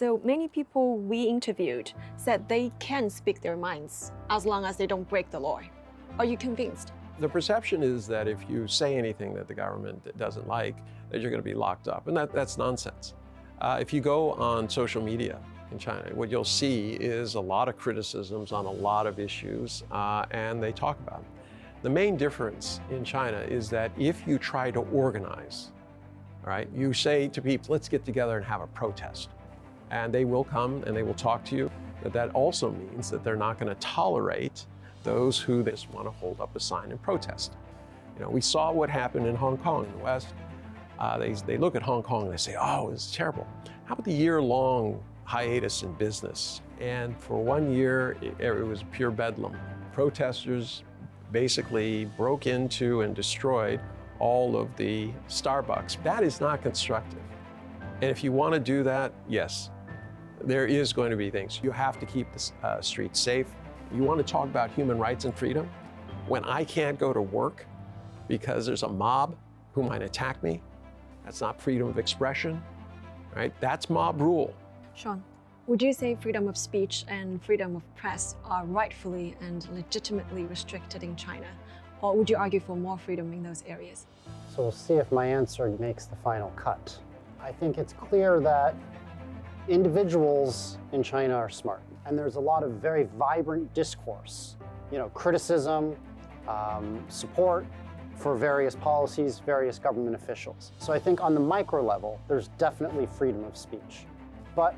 So many people we interviewed said they can speak their minds as long as they don't break the law. Are you convinced? The perception is that if you say anything that the government doesn't like, that you're going to be locked up, and that's nonsense. If you go on social media in China, what you'll see is a lot of criticisms on a lot of issues, and they talk about them. The main difference in China is that if you try to organize, all right, you say to people, let's get together and have a protest, and they will come and they will talk to you, but that also means that they're not going to tolerate those who just want to hold up a sign and protest. You know, we saw what happened in Hong Kong in the West. They look at Hong Kong and they say, oh, it's terrible. How about the year-long hiatus in business? And for 1 year, it was pure bedlam. Protesters basically broke into and destroyed all of the Starbucks. That is not constructive. And if you want to do that, yes, there is going to be things. You have to keep the streets safe. You want to talk about human rights and freedom? When I can't go to work because there's a mob who might attack me, that's not freedom of expression, right? That's mob rule. Sean, would you say freedom of speech and freedom of press are rightfully and legitimately restricted in China? Or would you argue for more freedom in those areas? So we'll see if my answer makes the final cut. I think it's clear that individuals in China are smart, and there's a lot of very vibrant discourse, criticism, support for various policies, various government officials. So I think on the micro level, there's definitely freedom of speech. But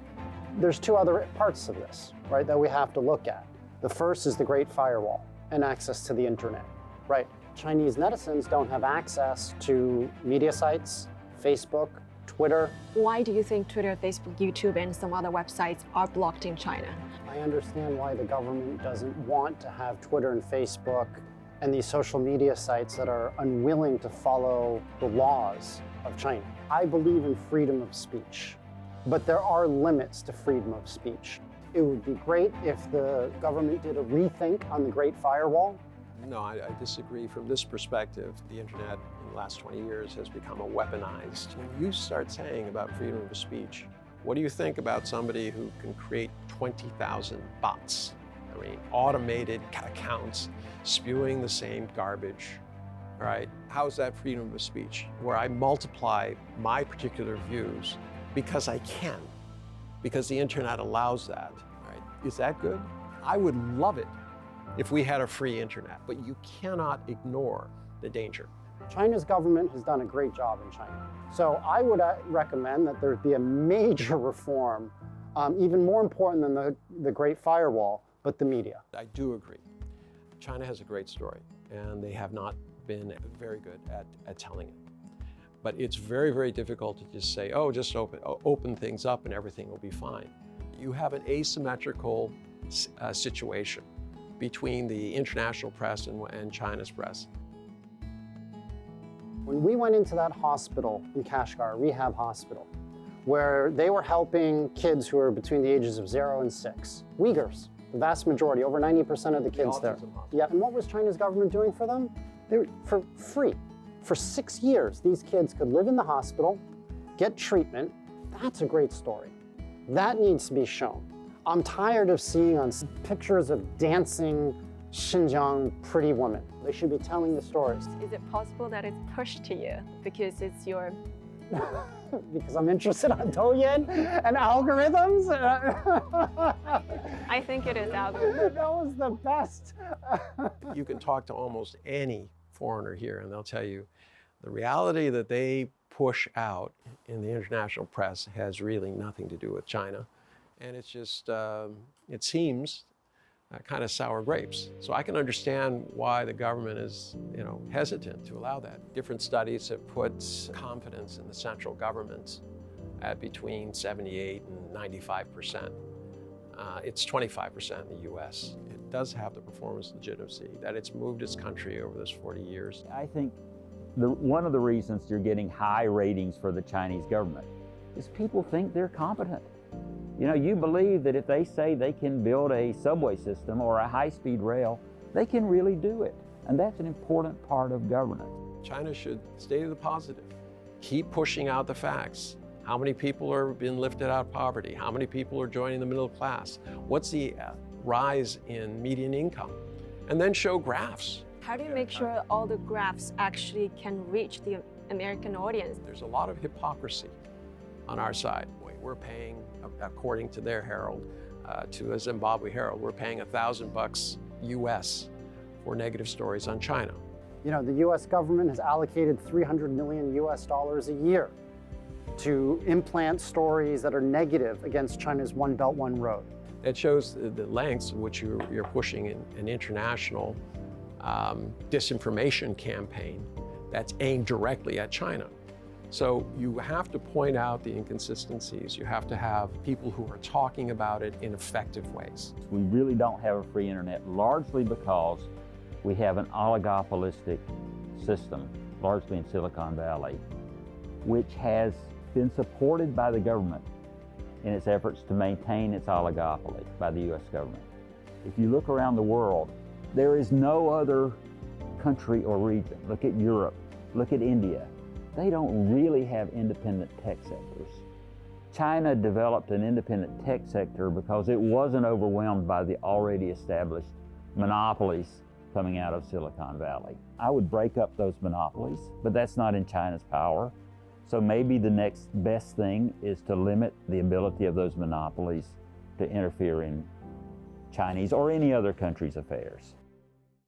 there's two other parts of this, right, that we have to look at. The first is the Great Firewall and access to the internet, right? Chinese netizens don't have access to media sites, Facebook, Twitter. Why do you think Twitter, Facebook, YouTube, and some other websites are blocked in China? I understand why the government doesn't want to have Twitter and Facebook and these social media sites that are unwilling to follow the laws of China. I believe in freedom of speech, but there are limits to freedom of speech. It would be great if the government did a rethink on the Great Firewall. No, I disagree. From this perspective, the internet in the last 20 years has become a weaponized. When you start saying about freedom of speech, what do you think about somebody who can create 20,000 bots? I mean, automated accounts spewing the same garbage, all right? How's that freedom of speech? Where I multiply my particular views because I can, because the internet allows that, right? Is that good? I would love it if we had a free internet, but you cannot ignore the danger. China's government has done a great job in China. So I would recommend that there be a major reform, even more important than the Great Firewall, but the media. I do agree. China has a great story, and they have not been very good at telling it. But it's very, very difficult to just say, oh, just open things up and everything will be fine. You have an asymmetrical situation between the international press and China's press. When we went into that hospital in Kashgar, rehab hospital, where they were helping kids who were between the ages of 0 and 6, Uyghurs, the vast majority, over 90% of the kids there. Yeah, and what was China's government doing for them? They were for free. For 6 years, these kids could live in the hospital, get treatment. That's a great story. That needs to be shown. I'm tired of seeing on pictures of dancing Xinjiang pretty women. They should be telling the stories. Is it possible that it's pushed to you because it's your... Because I'm interested on Douyin and algorithms? I think it is algorithms. That was the best. You can talk to almost any foreigner here and they'll tell you the reality that they push out in the international press has really nothing to do with China. And it's just, it seems kind of sour grapes. So I can understand why the government is, hesitant to allow that. Different studies have put confidence in the central government at between 78 and 95%. It's 25% in the US. It does have the performance legitimacy that it's moved its country over this 40 years. I think one of the reasons you're getting high ratings for the Chinese government is people think they're competent. You believe that if they say they can build a subway system or a high-speed rail, they can really do it. And that's an important part of governance. China should stay to the positive. Keep pushing out the facts. How many people are being lifted out of poverty? How many people are joining the middle class? What's the rise in median income? And then show graphs. How do you make sure all the graphs actually can reach the American audience? There's a lot of hypocrisy on our side. We're paying, according to their Herald, to a Zimbabwe Herald, we're paying $1,000 US for negative stories on China. You know, the US government has allocated $300 million US a year to implant stories that are negative against China's One Belt, One Road. It shows the lengths in which you're pushing an international disinformation campaign that's aimed directly at China. So you have to point out the inconsistencies. You have to have people who are talking about it in effective ways. We really don't have a free internet, largely because we have an oligopolistic system, largely in Silicon Valley, which has been supported by the government in its efforts to maintain its oligopoly by the US government. If you look around the world, there is no other country or region. Look at Europe, look at India. They don't really have independent tech sectors. China developed an independent tech sector because it wasn't overwhelmed by the already established monopolies coming out of Silicon Valley. I would break up those monopolies, but that's not in China's power. So maybe the next best thing is to limit the ability of those monopolies to interfere in Chinese or any other country's affairs.